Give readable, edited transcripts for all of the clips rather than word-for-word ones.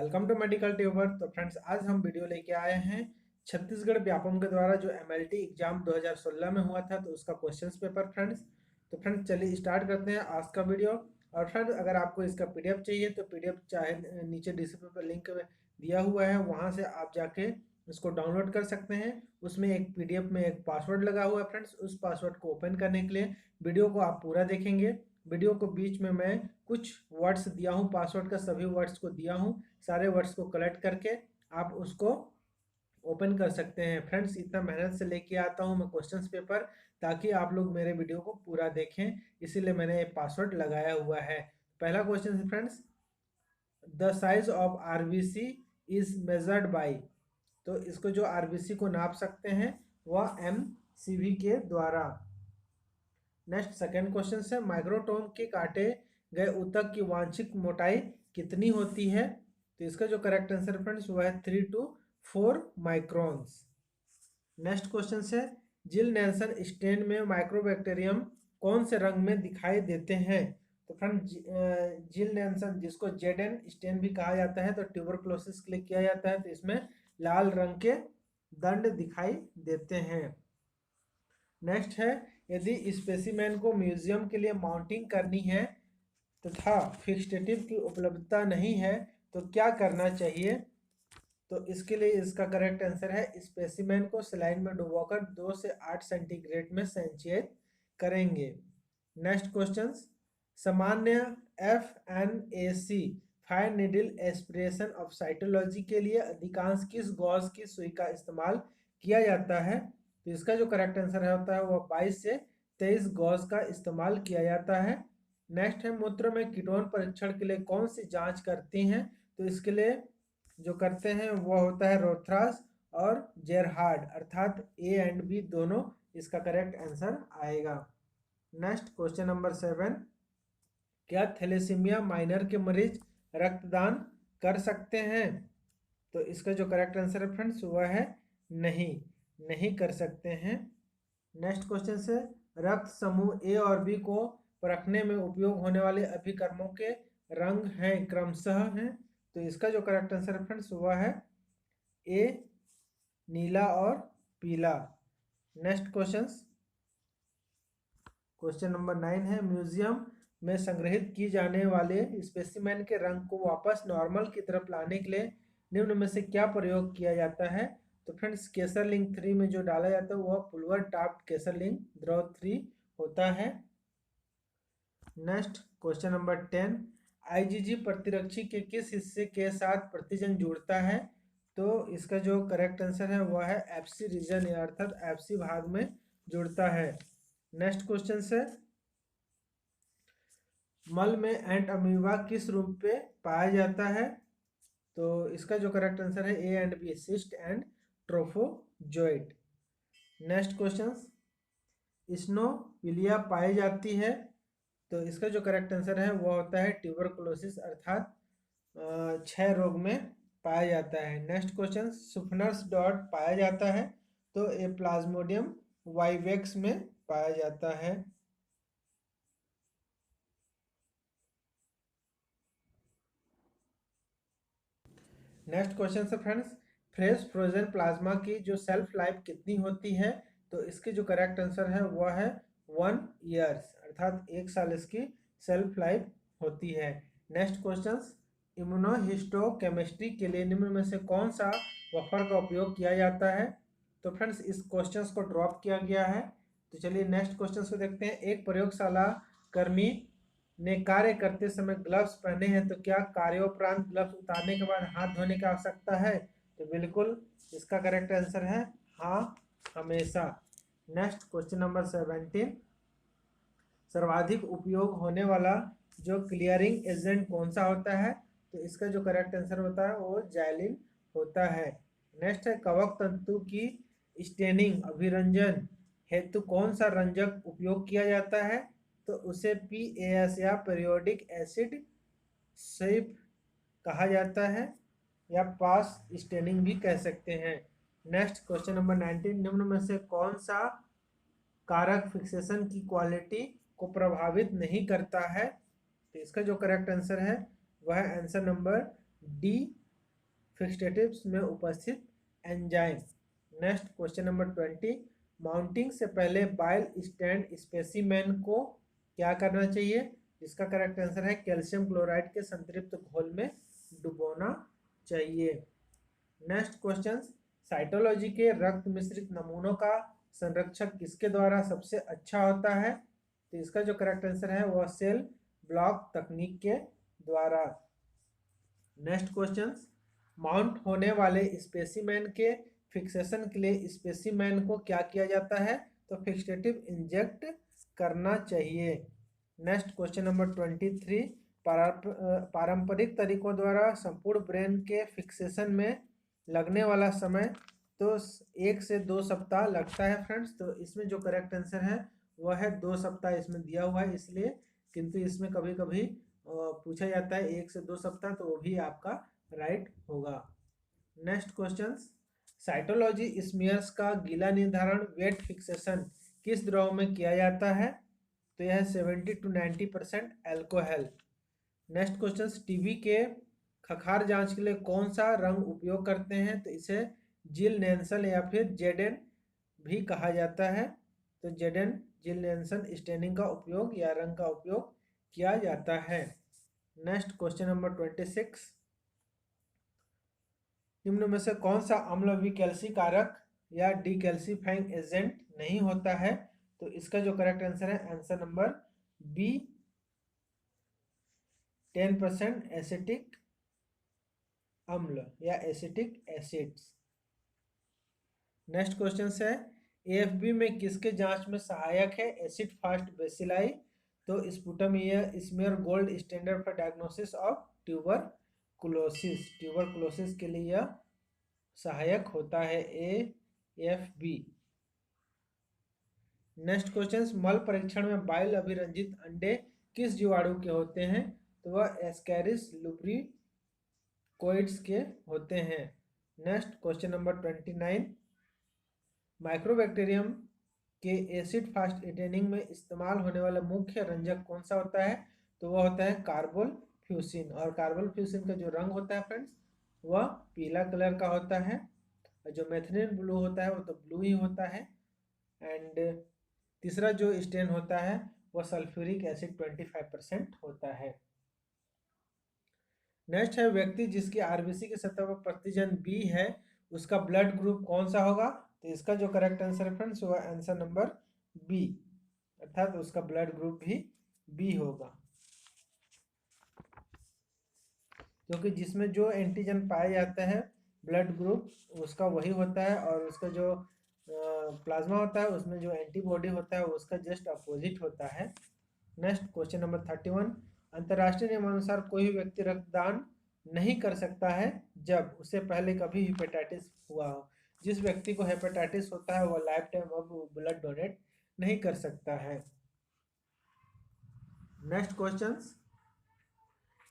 Welcome to medical tuber. तो friends, आज हम वीडियो लेके आए हैं छत्तीसगढ़ व्यापम के द्वारा जो एमएलटी एग्जाम 2016 में हुआ था, तो उसका क्वेश्चंस पेपर फ्रेंड्स। तो फ्रेंड्स, चलिए स्टार्ट करते हैं आज का वीडियो। और फ्रेंड्स, अगर आपको इसका पीडीएफ चाहिए तो पीडीएफ चाहे नीचे डिस्क्रिप्शन पर लिंक दिया हुआ है, वहाँ से आप जाके इसको डाउनलोड कर सकते हैं। उसमें एक पीडीएफ में एक पासवर्ड लगा हुआ है फ्रेंड्स। उस पासवर्ड को ओपन करने के लिए वीडियो को आप पूरा देखेंगे। वीडियो को बीच में मैं कुछ वर्ड्स दिया हूँ, पासवर्ड का सभी वर्ड्स को दिया हूँ। सारे वर्ड्स को कलेक्ट करके आप उसको ओपन कर सकते हैं फ्रेंड्स। इतना मेहनत से लेके आता हूँ मैं क्वेश्चंस पेपर, ताकि आप लोग मेरे वीडियो को पूरा देखें, इसीलिए मैंने ये पासवर्ड लगाया हुआ है। पहला क्वेश्चन है friends, the size of RBC is measured by. तो इसको जो आरबीसी को नाप सकते हैं वह एमसीवी के द्वारा। नेक्स्ट सेकेंड क्वेश्चन है, माइक्रोटोम के काटे गए ऊतक की वांछित मोटाई कितनी होती है? तो इसका जो करेक्ट आंसर फ्रेंड्स वो है 3 to 4 माइक्रोन्स। नेक्स्ट क्वेश्चन है, जिल नेल्सन स्टेन में माइक्रोबैक्टीरियम कौन से रंग में दिखाई देते हैं? तो फ्रेंड, जिल नेल्सन जिसको जेडन स्टेन भी कहा जाता है, तो ट्यूबरक्लोसिस के लिए किया जाता है, तो इसमें लाल रंग के दंड दिखाई देते हैं। नेक्स्ट है, यदि स्पेसिमेन को म्यूजियम के लिए माउंटिंग करनी है तथा फिक्सेटिव की उपलब्धता नहीं है तो क्या करना चाहिए? तो इसके लिए इसका करेक्ट आंसर है, स्पेसिमेन को सलाइन में डुबोकर 2 से 8 सेंटीग्रेड में संचयित करेंगे। नेक्स्ट क्वेश्चन, सामान्य FNAC fine needle aspiration of cytology के लिए अधिकांश किस गॉज की सुई का इस्तेमाल किया जाता है? तो इसका जो करेक्ट आंसर है होता है वह 22 से 23 गॉज का इस्तेमाल किया जाता है। नेक्स्ट है, मूत्र में कीटोन परीक्षण के लिए कौन सी जांच करती हैं? तो इसके लिए जो करते हैं वह होता है रोथरास और जेरहार्ड, अर्थात ए एंड बी दोनों इसका करेक्ट आंसर आएगा। नेक्स्ट क्वेश्चन नंबर 7, क्या थैलेसीमिया माइनर के मरीज रक्तदान कर सकते हैं? तो इसका जो करेक्ट आंसर है फ्रेंड्स वह है नहीं कर सकते हैं। नेक्स्ट क्वेश्चन से, रक्त समूह ए और बी को परखने में उपयोग होने वाले अभिकर्मों के रंग हैं क्रमशः हैं। तो इसका जो करेक्ट आंसर है फ्रेंड्स वह है ए नीला और पीला। नेक्स्ट क्वेश्चन नंबर 9 है, म्यूजियम में संग्रहित की जाने वाले स्पेसिमेन के रंग को वापस नॉर्मल की तरफ लाने के लिए निम्न में से क्या प्रयोग किया जाता है? तो फ्रेंड्स, केसरलिंग 3 में जो डाला जाता है वह पुलवर टाप्ड केसरलिंग द्रव 3 होता है। नेक्स्ट क्वेश्चन नंबर 10, आईजीजी प्रतिरक्षी के किस हिस्से के साथ प्रतिजन जुड़ता है? तो इसका जो करेक्ट आंसर है वह है एफसी रीजन, अर्थात एफसी भाग में जुड़ता है। नेक्स्ट क्वेश्चन से, मल में एंट अमीबा किस रूप पे पाया जाता है? तो इसका जो करेक्ट आंसर है A and B, cyst and trophozoite. Next question, eosinophilia पाई जाती है, तो इसका जो करेक्ट आंसर है वो होता है ट्यूबरकुलोसिस, अर्थात क्षय रोग में पाया जाता है। नेक्स्ट क्वेश्चन, सुफनर्स डॉट पाया जाता है, तो ये प्लाज्मोडियम वाइवेक्स में पाया जाता है। नेक्स्ट क्वेश्चन है फ्रेंड्स, फ्रेश फ्रोजन प्लाज्मा की जो सेल्फ लाइफ कितनी होती है? तो इसकी जो करेक्ट आंसर है वह है 1 ईयर्स, अर्थात 1 साल इसकी सेल्फ लाइफ होती है। नेक्स्ट क्वेश्चन, इम्यूनोहिस्टोकेमिस्ट्री के लिए निम्न में से कौन सा बफर का उपयोग किया जाता है? तो फ्रेंड्स, इस क्वेश्चन को ड्रॉप किया गया है। तो चलिए नेक्स्ट क्वेश्चन को देखते हैं, एक प्रयोगशाला कर्मी ने कार्य करते समय ग्लव्स पहने हैं, तो क्या कार्योपरांत ग्लव्स उतारने के बाद हाथ धोने की आवश्यकता है? तो बिल्कुल इसका करेक्ट आंसर है हाँ, हमेशा। नेक्स्ट क्वेश्चन नंबर 17, सर्वाधिक उपयोग होने वाला जो क्लियरिंग एजेंट कौन सा होता है? तो इसका जो करेक्ट आंसर होता है वो जैलिन होता है। नेक्स्ट है, कवक तंतु की स्टेनिंग अभिरंजन हेतु कौन सा रंजक उपयोग किया जाता है? तो उसे PAS या पीरियोडिक एसिड सेप कहा जाता है, या पास स्टेनिंग भी कह सकते हैं। नेक्स्ट क्वेश्चन नंबर 19, निम्न में से कौन सा कारक फिक्सेशन की क्वालिटी को प्रभावित नहीं करता है? तो इसका जो करेक्ट आंसर है वह है आंसर नंबर डी, फिक्सेटिव्स में उपस्थित enzyme. Next question number 20, mounting से पहले बाइल स्टैंड स्पेसिमेन को क्या करना चाहिए? इसका करेक्ट आंसर है कैल्शियम क्लोराइड के संतृप्त घोल में डुबोना चाहिए। नेक्स्ट क्वेश्चन, साइटोलॉजी के रक्त मिश्रित नमूनों का संरक्षण किसके द्वारा सबसे अच्छा होता है? तो इसका जो करेक्ट आंसर है वह सेल ब्लॉक तकनीक के द्वारा। नेक्स्ट क्वेश्चन, माउंट होने वाले स्पेसिमेन के फिक्सेशन के लिए स्पेसिमेन को क्या किया जाता है? तो फिक्सेटिव इंजेक्ट करना चाहिए। नेक्स्ट क्वेश्चन नंबर 23, पारंपरिक तरीकों द्वारा संपूर्ण ब्रेन के फिक्सेशन में लगने वाला समय तो 1 से 2 सप्ताह लगता है फ्रेंड्स। तो इसमें जो करेक्ट आंसर है वह है 2 सप्ताह इसमें दिया हुआ है इसलिए, किंतु इसमें कभी कभी पूछा जाता है 1 से 2 सप्ताह, तो वो भी आपका राइट होगा। नेक्स्ट क्वेश्चन, साइटोलॉजी स्मीयर्स का गीला निर्धारण वेट फिक्सेशन किस द्रव में किया जाता है? तो यह 70 to 90% alcohol. Next question, TB के खखार जांच के लिए कौन सा रंग उपयोग करते हैं? तो इसे जिल नेल्सन या फिर जेडेन भी कहा जाता है। तो जेडेन जिल नेल्सन स्टेनिंग का उपयोग या रंग का उपयोग किया जाता है। नेक्स्ट क्वेश्चन नंबर 26, निम्न में से कौन सा अम्ल विकैल्सीकारक या डिकैल्सीफाइंग एजेंट नहीं होता है? तो इसका जो करेक्ट आंसर है आंसर नंबर बी 10% एसिटिक अम्ल या एसिटिक एसिड्स। नेक्स्ट क्वेश्चन है एएफबी में किसके जांच में सहायक है एसिड फास्ट बेसिलाई? तो sputum smear gold standard for diagnosis of tuberculosis. Tuberculosis के लिए यह सहायक होता है एएफबी। नेक्स्ट क्वेश्चन, मल परीक्षण में बाइल अभिरंजित अंडे किस जीवाणु के होते हैं? तो वह एस्कैरिस लुब्रिकोइड्स के होते हैं। नेक्स्ट क्वेश्चन नंबर 29, माइक्रोबैक्टीरियम के एसिड फास्ट एटेनिंग में इस्तेमाल होने वाला मुख्य रंजक कौन सा होता है? तो वह होता है कार्बोलफ्यूसिन। और कार्बोलफ्यूसिन का जो रंग होता है फ्रेंड्स वह पीला कलर का होता है, और जो मेथिलीन ब्लू होता है वो तो ब्लू ही होता है। एंड तीसरा जो स्टेन होता है वह सल्फ्यूरिक एसिड 25% होता है। नेक्स्ट है व्यक्ति जिसकी आरबीसी की सतह पर प्रतिजन बी है उसका ब्लड ग्रुप कौन सा होगा? तो इसका जो करेक्ट आंसर है फ्रेंड्स वह आंसर नंबर बी, अर्थात उसका ब्लड ग्रुप भी बी होगा, क्योंकि जिसमें जो एंटीजन पाया जाता है ब्लड ग्रुप उसका वही होता है, और उसका जो प्लाज्मा होता है उसमें जो एंटीबॉडी होता है उसका जस्ट अपोजिट होता है। नेक्स्ट क्वेश्चन नंबर 31, अंतर्राष्ट्रीय नियमानुसार कोई व्यक्ति रक्तदान नहीं कर सकता है जब उससे पहले कभी हेपेटाइटिस हुआ हो। जिस व्यक्ति को हेपेटाइटिस होता है वह लाइफ टाइम अब ब्लड डोनेट नहीं कर सकता है। नेक्स्ट क्वेश्चन,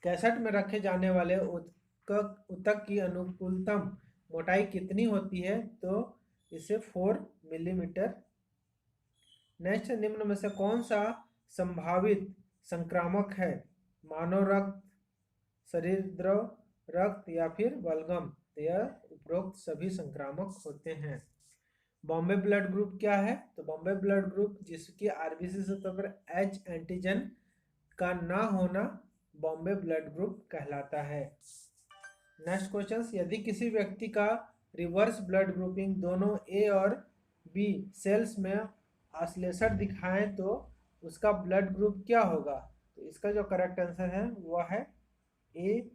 कैसेट में रखे जाने वाले उतक की अनुकूलतम मोटाई कितनी होती है? तो इसे 4 मिलीमीटर। नेक्स्ट, निम्न में से कौन सा संभावित संक्रामक है? मानव रक्त, शरीर द्रव रक्त या फिर बलगम? यह उपरोक्त सभी संक्रामक होते हैं। बॉम्बे ब्लड ग्रुप क्या है? तो बॉम्बे ब्लड ग्रुप जिसकी आरबीसी सतह पर एच एंटीजन का ना होना बॉम्बे ब्लड ग्रुप कहलाता है। नेक्स्ट क्वेश्चन, यदि किसी व्यक्ति का रिवर्स ब्लड ग्रुपिंग दोनों ए और बी सेल्स में आश्लेषण दिखाएं तो उसका ब्लड ग्रुप क्या होगा? तो इसका जो करेक्ट आंसर है वह है ए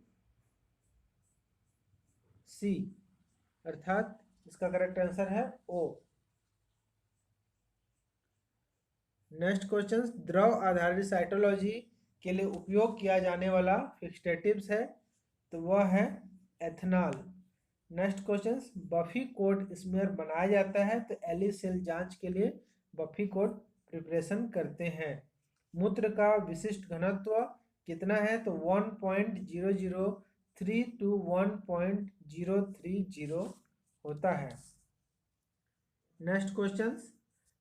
सी, अर्थात इसका करेक्ट आंसर है ओ। नेक्स्ट क्वेश्चन, द्रव आधारित साइटोलॉजी के लिए उपयोग किया जाने वाला फिक्सेटिव्स है तो वह है ethanol. Next question, buffy code smear बनाया जाता है तो एली सेल जांच के लिए बफी कोड प्रिपरेशन करते हैं। मूत्र का विशिष्ट घनत्व कितना है? तो 1.003 to 1.030 होता है। Next question,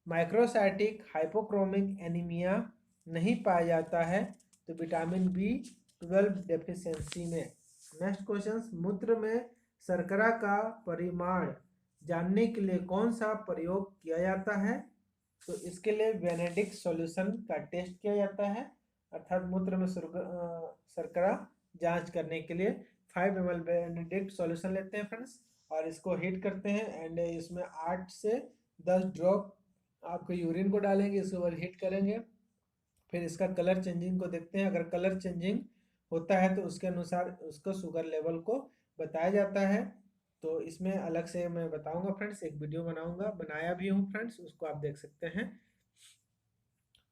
microcytic hypochromic anaemia नहीं पाया जाता है तो विटामिन B12 डेफिशिएंसी में। नेक्स्ट क्वेश्चन, मूत्र में शर्करा का परिमाण जानने के लिए कौन सा प्रयोग किया जाता है? तो इसके लिए बेनेडिक्ट सॉल्यूशन का टेस्ट किया जाता है, अर्थात मूत्र में शर्करा जांच करने के लिए 5 ml बेनेडिक्ट सॉल्यूशन लेते हैं फ्रेंड्स, और इसको हीट करते हैं एंड इसमें 8 से 10 ड्रॉप आपको यूरिन को डालेंगे, इसके बाद हीट करेंगे, फिर इसका कलर चेंजिंग को देखते हैं। अगर कलर चेंजिंग होता है तो उसके अनुसार उसको शुगर लेवल को बताया जाता है। तो इसमें अलग से मैं बताऊंगा फ्रेंड्स, एक वीडियो बनाऊंगा, बनाया भी हूँ फ्रेंड्स, उसको आप देख सकते हैं।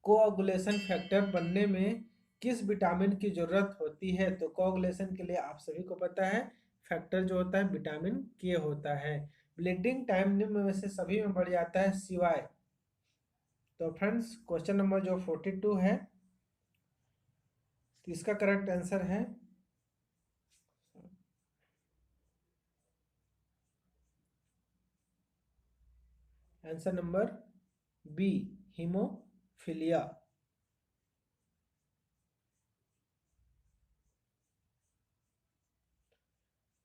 कोआगुलेशन फैक्टर बनने में किस विटामिन की जरूरत होती है? तो कोआगुलेशन के लिए आप सभी को पता है फैक्टर जो होता है विटामिन के होता है। ब्लीडिंग टाइम निम्न में से सभी में बढ़ जाता है सिवाय। तो फ्रेंड्स क्वेश्चन नंबर जो 42 है, तो इसका करेक्ट आंसर है answer number B, hemophilia.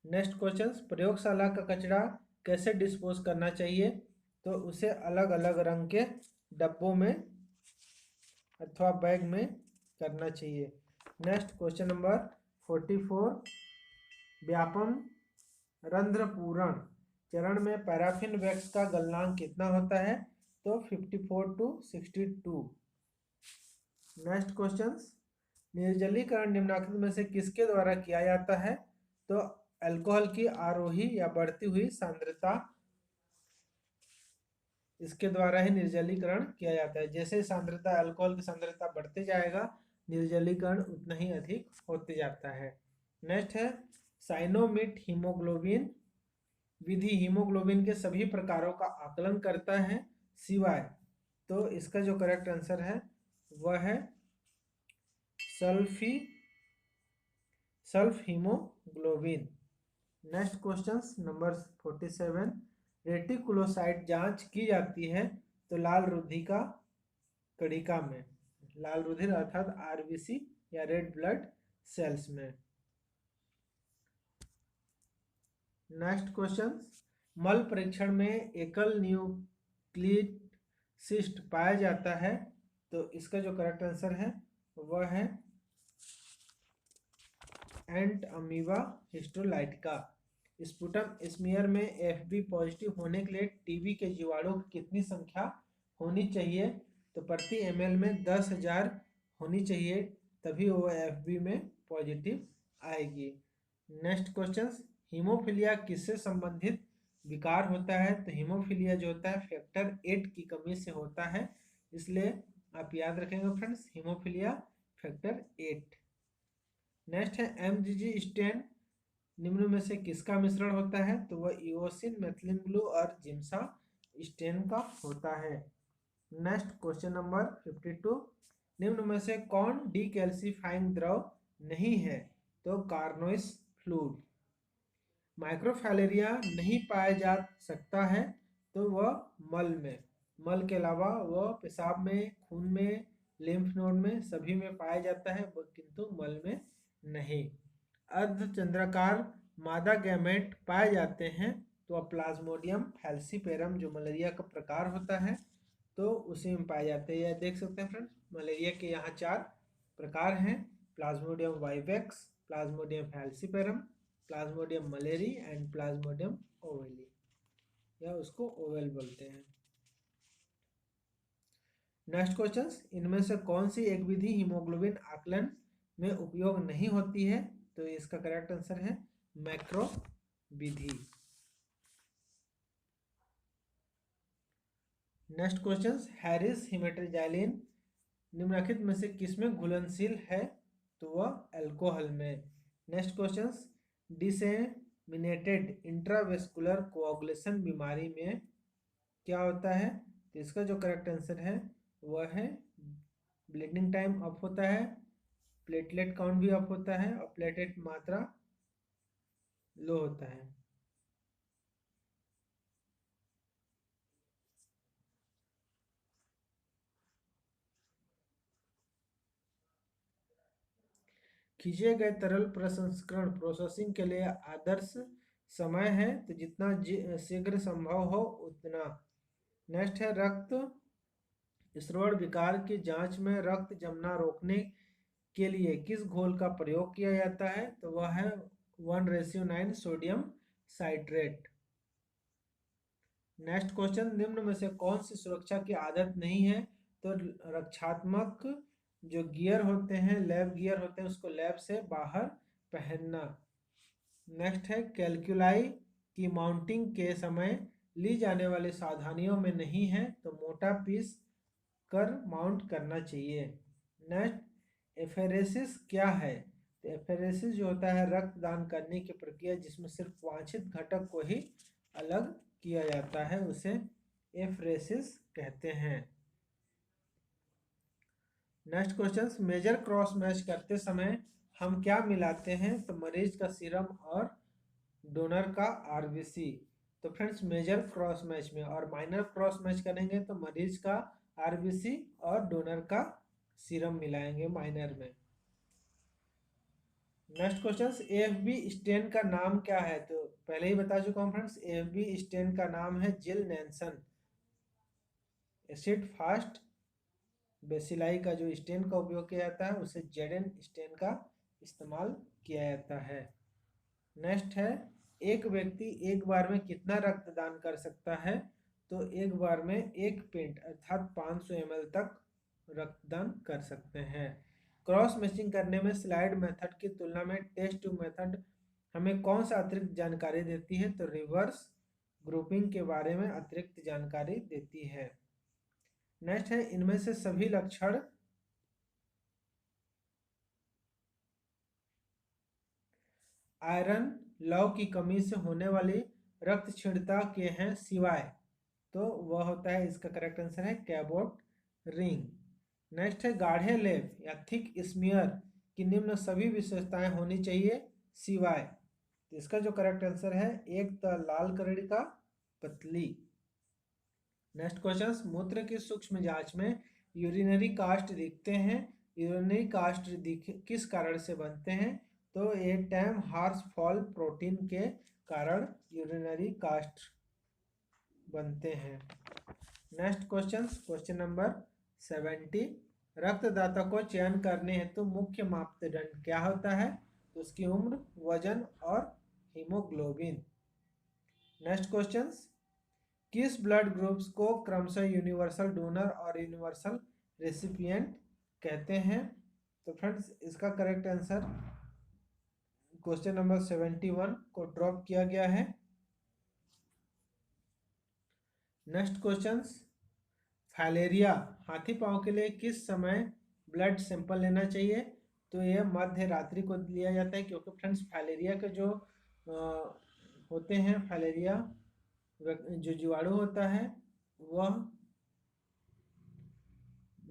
Next question, प्रयोगशाला का कचरा कैसे डिस्पोज करना चाहिए? तो उसे अलग अलग रंग के डब्बों में अथवा बैग में करना चाहिए। नेक्स्ट क्वेश्चन नंबर 44, व्यापम रंध्र पूरण चरण में पैराफिन वैक्स का गलनांक कितना होता है? तो 54 to 62। नेक्स्ट क्वेश्चन, निर्जलीकरण निम्नलिखित में से किसके द्वारा किया जाता है? तो अल्कोहल की आरोही या बढ़ती हुई सांद्रता, इसके द्वारा ही निर्जलीकरण किया जाता है। जैसे सांद्रता, अल्कोहल की सांद्रता बढ़ते जाएगा, निर्जलीकरण उतना ही अधिक होते जाता है। नेक्स्ट है साइनोमिट हीमोग्लोबिन विधि हीमोग्लोबिन के सभी प्रकारों का आकलन करता है सिवाय। तो इसका जो करेक्ट आंसर है वह है sulph haemoglobin. Next question number 47, reticulocyte जांच की जाती है तो लाल रुधिका कणिका में, लाल रुधिर अर्थात आरबीसी या रेड ब्लड सेल्स में। नेक्स्ट क्वेश्चन, मल परीक्षण में एकल न्यूक्लियड सिस्ट पाया जाता है, तो इसका जो करेक्ट आंसर है वह है एंट अमीबा हिस्टोलाइटिका। स्पुटम स्मीयर में एफबी पॉजिटिव होने के लिए टीबी के जीवाणु की कितनी संख्या होनी चाहिए? तो प्रति ml में 10,000 होनी चाहिए, तभी वो एफबी में पॉजिटिव आएगी। नेक्स्ट क्वेश्चन, हीमोफीलिया किससे संबंधित विकार होता है? तो हीमोफीलिया जो होता है फैक्टर 8 की कमी से होता है, इसलिए आप याद रखेंगे फ्रेंड्स, हीमोफीलिया फैक्टर 8। नेक्स्ट है एमजीजी स्टेन निम्न में से किसका मिश्रण होता है? तो वह इओसिन, मेथिलीन ब्लू और जिम्सा स्टेन का होता है। नेक्स्ट क्वेश्चन नंबर 52, निम्न में से कौन डीकैल्सिफाइंग द्रव नहीं है? तो कार्नोइस फ्लूइड। माइक्रोफैलेरिया नहीं पाया जा सकता है तो वह मल में, मल के अलावा वह पेशाब में, खून में, लिम्फ नोड में सभी में पाया जाता है, किंतु मल में नहीं। अर्धचंद्राकार मादा गैमेट पाए जाते हैं तो प्लाज्मोडियम फैल्सीपेरम जो मलेरिया का प्रकार होता है तो उसी में पाए जाते हैं। यह देख सकते हैं फ्रेंड्स, मलेरिया के यहाँ 4 प्रकार हैं, Plasmodium vivax, Plasmodium falciparum, Plasmodium malariae and Plasmodium ओवेली, या उसको ओवेल बोलते हैं। नेक्स्ट क्वेश्चन, इनमें से कौन सी एक विधि हीमोग्लोबिन आकलन में उपयोग नहीं होती है? तो इसका करेक्ट आंसर है मैक्रो विधि। नेक्स्ट क्वेश्चन, हैरिस हिमेट्रिजाइलिन निम्नलिखित में से किसमें घुलनशील है? तो वह अल्कोहल में। Next question, disseminated intravascular coagulation बीमारी में क्या होता है? तो इसका जो करेक्ट आंसर है वह है ब्लीडिंग टाइम अप होता है, प्लेटलेट काउंट भी अप होता है और प्लेटलेट मात्रा लो होता है। खींचे गए तरल प्रसंस्करण प्रोसेसिंग के लिए आदर्श समय है तो जितना शीघ्र संभव हो उतना। नेक्स्ट है रक्त स्राव विकार की जांच में रक्त जमना रोकने के लिए किस घोल का प्रयोग किया जाता है, तो वह है 1:9 सोडियम साइट्रेट। नेक्स्ट क्वेश्चन, निम्न में से कौन सी सुरक्षा की आदत नहीं है, तो रक्षात्मक जो गियर होते हैं, लैब गियर होते हैं, उसको लैब से बाहर पहनना। नेक्स्ट है कैलकुलाई की माउंटिंग के समय ली जाने वाली सावधानियों में नहीं है, तो मोटा पीस कर माउंट करना चाहिए। नेक्स्ट एफेरेसिस क्या है, तो एफेरेसिस जो होता है रक्तदान करने की प्रक्रिया जिसमें सिर्फ वांछित घटक को ही अलग किया जाता है, उसे एफरेसिस कहते हैं। Next question, major cross match करते समय हम क्या मिलाते हैं, तो मरीज का सीरम और डोनर का आरबीसी। तो फ्रेंड्स मेजर क्रॉस मैच में और माइनर क्रॉस मैच करेंगे तो मरीज का आरबीसी और डोनर का सीरम मिलाएंगे माइनर में। नेक्स्ट क्वेश्चन, एएफबी स्टेन का नाम क्या है, तो पहले ही बता चुका हूँ फ्रेंड्स, एएफबी स्टेन का नाम है जिल नैल्सन। एसिड फास्ट बेसिलाई का जो स्टेन का उपयोग किया जाता है उसे जेडेन स्टेन का इस्तेमाल किया जाता है। नेक्स्ट है एक व्यक्ति एक बार में कितना रक्तदान कर सकता है, तो एक बार में 1 पिंट अर्थात 500 ml तक रक्तदान कर सकते हैं। क्रॉस मैचिंग करने में स्लाइड मेथड की तुलना में टेस्ट ट्यूब मेथड हमें कौन सा अतिरिक्त जानकारी देती है, तो रिवर्स ग्रुपिंग के बारे में अतिरिक्त जानकारी देती है। नेक्स्ट है इनमें से सभी लक्षण आयरन लव की कमी से होने वाली रक्तक्षीणता के हैं सिवाय, तो वह होता है, इसका करेक्ट आंसर है कैबोट रिंग। नेक्स्ट है गाढ़े लेप या थिक स्मीयर की निम्न सभी विशेषताएं होनी चाहिए सिवाय, तो इसका जो करेक्ट आंसर है एक तो लाल कलर का पतली। नेक्स्ट क्वेश्चन, मूत्र की सूक्ष्म जांच में यूरिनरी कास्ट दिखते हैं, यूरिनरी कास्ट किस कारण से बनते हैं, तो ये टैम हार्स फॉल प्रोटीन के कारण यूरिनरी कास्ट बनते हैं। नेक्स्ट क्वेश्चन, क्वेश्चन नंबर 70, रक्तदाता को चयन करने हेतु तो मुख्य मापदंड क्या होता है, तो उसकी उम्र, वजन और हीमोग्लोबिन। नेक्स्ट क्वेश्चन, किस ब्लड ग्रुप्स को क्रमशः यूनिवर्सल डोनर और यूनिवर्सल रेसिपिएंट कहते हैं, तो फ्रेंड्स इसका करेक्ट आंसर क्वेश्चन नंबर 71 को ड्रॉप किया गया है। नेक्स्ट क्वेश्चन, फाइलेरिया हाथी पांव के लिए किस समय ब्लड सैंपल लेना चाहिए, तो यह मध्य रात्रि को लिया जाता है, क्योंकि फ्रेंड्स फाइलेरिया के जो होते हैं, फाइलेरिया जो जीवाणु होता है वह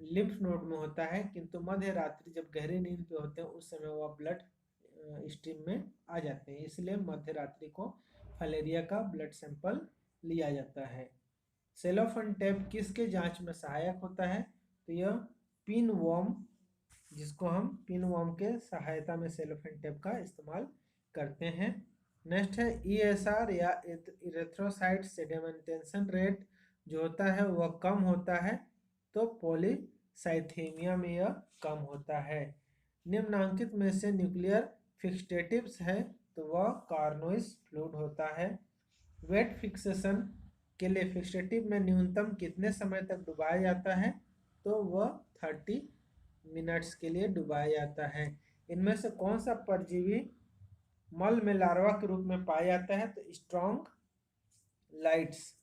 लिम्फ नोड में होता है, किंतु मध्य रात्रि जब गहरी नींद पे होते हैं उस समय वह ब्लड स्ट्रीम में आ जाते हैं, इसलिए मध्य रात्रि को फाइलेरिया का ब्लड सैंपल लिया जाता है। सेलोफेन टेप किसके जांच में सहायक होता है, तो यह पिन वॉर्म, जिसको हम पिन वॉर्म के सहायता में सेलोफेन टेप का इस्तेमाल करते हैं। नेक्स्ट है ESR या इरेथ्रोसाइट सेडिमेंटेशन रेट जो होता है वह कम होता है, तो पॉलीसाइथेमिया में यह कम होता है। निम्नांकित में से न्यूक्लियर फिक्सेटिव्स है, तो वह कार्नोइस फ्लूइड होता है। वेट फिक्सेशन के लिए फिक्सेटिव में न्यूनतम कितने समय तक डुबाया जाता है, तो वह 30 मिनट्स के लिए डुबाया जाता है। इनमें से कौन सा परजीवी मल में लार्वा के रूप में पाया जाता है, तो strong lights.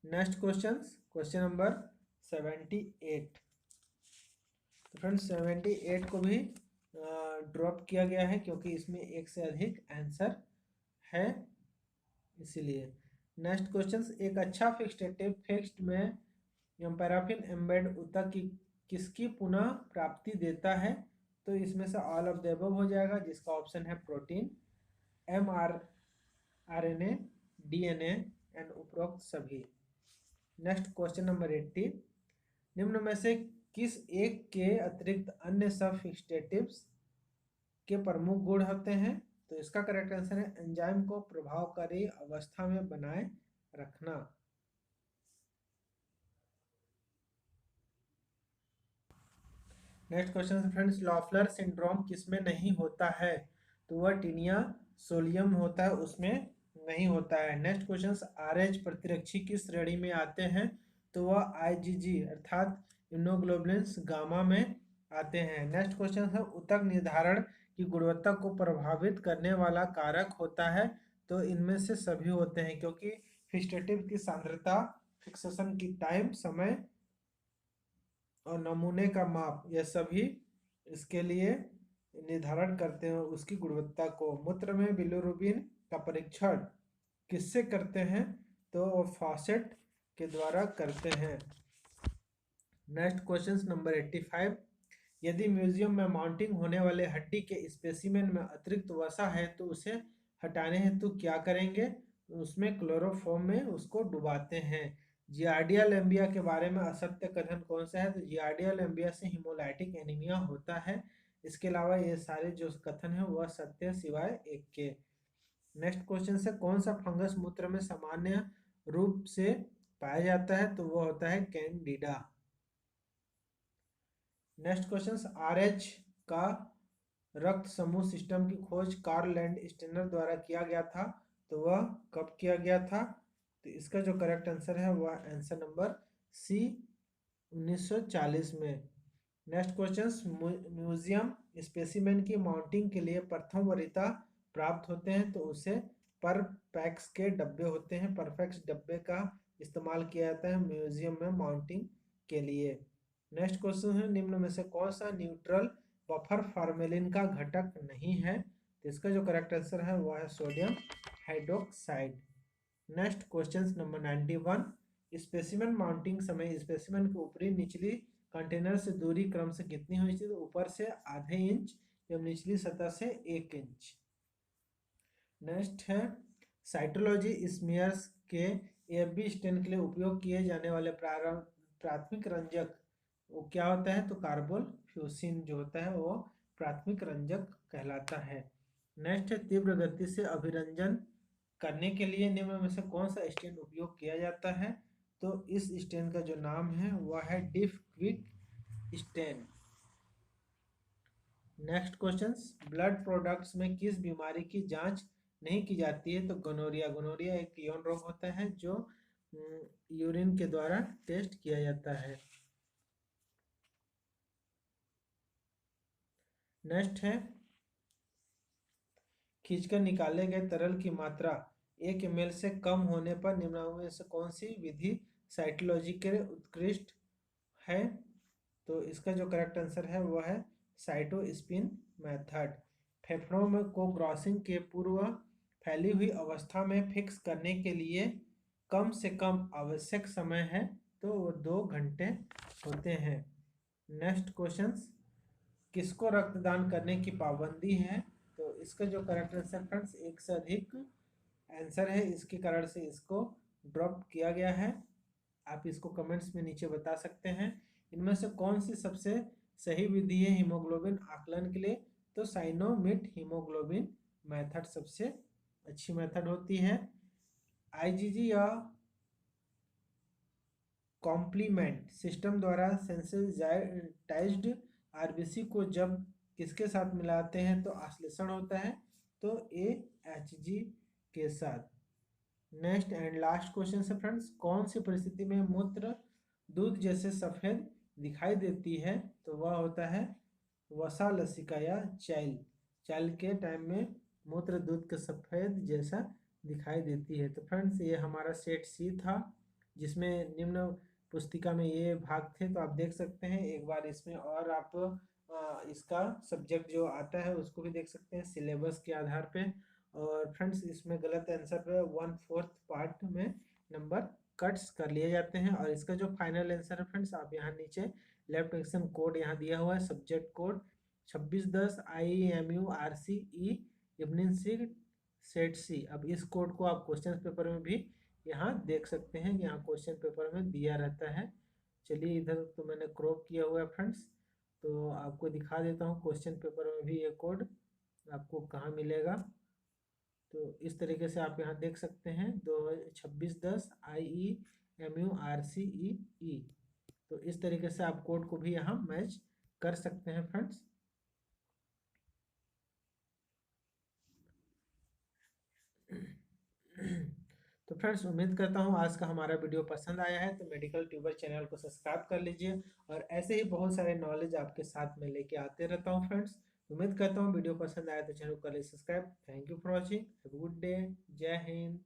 Next question, question number 78, तो फ्रेंड्स 78 को भी ड्रॉप किया गया है क्योंकि इसमें एक से अधिक आंसर है, इसीलिए। नेक्स्ट क्वेश्चन, एक अच्छा फिक्सेटिव फिक्स्ड में पैराफिन एम्बेड ऊतक की किसकी पुनः प्राप्ति देता है, तो इसमें से ऑल ऑफ द अबव हो जाएगा, जिसका ऑप्शन है प्रोटीन, mRNA, DNA एंड उपरोक्त सभी। नेक्स्ट क्वेश्चन नंबर 80, निम्न में से किस एक के अतिरिक्त अन्य सब फिक्सेटिव्स के प्रमुख गुण होते हैं, तो इसका करेक्ट आंसर है एंजाइम को प्रभावकारी अवस्था में बनाए रखना। Next question friends, Loeffler syndrome किसमें नहीं होता है? तो वह टीनिया सोलियम होता है, उसमें नहीं होता है। नेक्स्ट क्वेश्चन, आरएच प्रतिरक्षी किस श्रेणी में आते हैं? तो वह आईजीजी अर्थात इम्यूनोग्लोबुलिन्स गामा में आते हैं। नेक्स्ट क्वेश्चन है, ऊतक निर्धारण की गुणवत्ता को प्रभावित करने वाला कारक होता है? तो इनमें से सभी होते हैं, क्योंकि फिक्सेटिव की सांद्रता, फिक्सेशन की टाइम समय और नमूने का माप, यह सभी इसके लिए निर्धारण करते हैं उसकी गुणवत्ता को। मूत्र में बिलिरुबिन का परीक्षण किससे करते हैं? तो वो फॉसेट के द्वारा करते हैं। नेक्स्ट क्वेश्चन नंबर 85, यदि म्यूजियम में माउंटिंग होने वाले हड्डी के स्पेसिमेन में अतिरिक्त वसा है तो उसे हटाने हेतु क्या करेंगे? उसमें क्लोरोफॉर्म में उसको डुबाते हैं। जियार्डिया लैम्बिया के बारे में असत्य कथन कौन सा है? तो जियार्डिया लैम्बिया से हिमोलाइटिक एनीमिया होता है। इसके अलावा ये सारे जो कथन है वह सत्य सिवाय एक के। नेक्स्ट क्वेश्चन से, कौन सा फंगस मूत्र में सामान्य रूप से पाया जाता है? तो वह होता है कैंडिडा। नेक्स्ट क्वेश्चन, आरएच का रक्त समूह सिस्टम की खोज कार्ल लैंडस्टेनर द्वारा किया गया था, तो वह कब किया गया था? तो इसका जो करेक्ट आंसर है वह आंसर नंबर सी 1940 में। नेक्स्ट क्वेश्चन, म्यूजियम स्पेसिमेन की माउंटिंग के लिए प्रथम वरीयता प्राप्त होते हैं, तो उसे परपैक्स के डब्बे होते हैं, परफेक्स डब्बे का इस्तेमाल किया जाता है म्यूजियम में माउंटिंग के लिए। नेक्स्ट क्वेश्चन है, निम्न में से कौन सा न्यूट्रल बफर फॉर्मेलिन का घटक नहीं है? तो इसका जो करेक्ट आंसर है वह है sodium hydroxide. Next question number 91, specimen mounting समय स्पेसिमेन की ऊपरी निचली कंटेनर से दूरी क्रम से कितनी होनी चाहिए? तो ऊपर से आधे इंच एवं निचली सतह से 1 इंच। नेक्स्ट है, साइटोलॉजी स्मीयर्स के एएफबी स्टेन के लिए उपयोग किए जाने वाले प्राथमिक रंजक वो क्या होता है? तो कार्बोफ्यूसिन जो होता है वो प्राथमिक रंजक कहलाता है। नेक्स्ट है, तीव्र गति से अभिरंजन करने के लिए निम्न में से कौन सा स्टेन उपयोग किया जाता है? तो इस स्टेन का जो नाम है वह है Diff Quik stain. Next question, blood products में किस बीमारी की जांच नहीं की जाती है? तो गोनोरिया। गोनोरिया एक यौन रोग होता है जो यूरिन के द्वारा टेस्ट किया जाता है। नेक्स्ट है, खींचकर निकाले गए तरल की मात्रा 1 ml से कम होने पर निम्नलिखित में से कौन सी विधि साइटोलॉजी के लिए उत्कृष्ट है? तो इसका जो करेक्ट आंसर है वह है साइटोस्पिन मेथड। फेफड़ों में को क्रॉसिंग के पूर्व फैली हुई अवस्था में फिक्स करने के लिए कम से कम आवश्यक समय है, तो वो 2 घंटे होते हैं। नेक्स्ट क्वेश्चन, किसको रक्तदान करने की पाबंदी है? तो इसका जो करेक्ट आंसर फ्रेंड्स 1 से अधिक आंसर है, इसके कारण से इसको ड्रॉप किया गया है। आप इसको कमेंट्स में नीचे बता सकते हैं। इनमें से कौन सी सबसे सही विधि है हीमोग्लोबिन आकलन के लिए? तो साइनोमिट हीमोग्लोबिन मेथड सबसे अच्छी मेथड होती है। आईजीजी या कॉम्प्लीमेंट सिस्टम द्वारा सेंसिटाइज्ड आरबीसी को जब किसके साथ मिलाते हैं तो आश्लेषण होता है, तो AHG के साथ। नेक्स्ट एंड लास्ट क्वेश्चन है फ्रेंड्स, कौन सी परिस्थिति में मूत्र दूध जैसे सफेद दिखाई देती है? तो वह होता है वसा लसिका या चैल। चैल के टाइम में मूत्र दूध के सफेद जैसा दिखाई देती है। तो फ्रेंड्स ये हमारा सेट सी था, जिसमें निम्न पुस्तिका में ये भाग थे, तो आप देख सकते हैं एक बार इसमें, और आप इसका सब्जेक्ट जो आता है उसको भी देख सकते हैं सिलेबस के आधार पे। और फ्रेंड्स इसमें गलत आंसर पे 1/4 पार्ट में नंबर कट्स कर लिए जाते हैं। और इसका जो फाइनल आंसर है फ्रेंड्स, आप यहाँ नीचे लेफ्ट एक्शन कोड यहाँ दिया हुआ है, subject code 2610 IMU RCE evening set C. अब इस कोड को आप क्वेश्चन पेपर में भी यहाँ देख सकते हैं, यहाँ क्वेश्चन पेपर में दिया रहता है। चलिए इधर तो मैंने क्रॉप किया हुआ है फ्रेंड्स, तो आपको दिखा देता हूँ क्वेश्चन पेपर में भी ये कोड आपको कहाँ मिलेगा। तो इस तरीके से आप यहाँ देख सकते हैं 2610 IEMURCEE। तो इस तरीके से आप कोड को भी यहाँ मैच कर सकते हैं फ्रेंड्स। तो फ्रेंड्स उम्मीद करता हूँ आज का हमारा वीडियो पसंद आया है, तो मेडिकल ट्यूबर चैनल को सब्सक्राइब कर लीजिए और ऐसे ही बहुत सारे नॉलेज आपके साथ में लेके आते रहता हूँ फ्रेंड्स। उम्मीद करता हूँ वीडियो पसंद आया तो चैनल को कर लीजिए subscribe. Thank you for watching, have a good day, जय हिंद।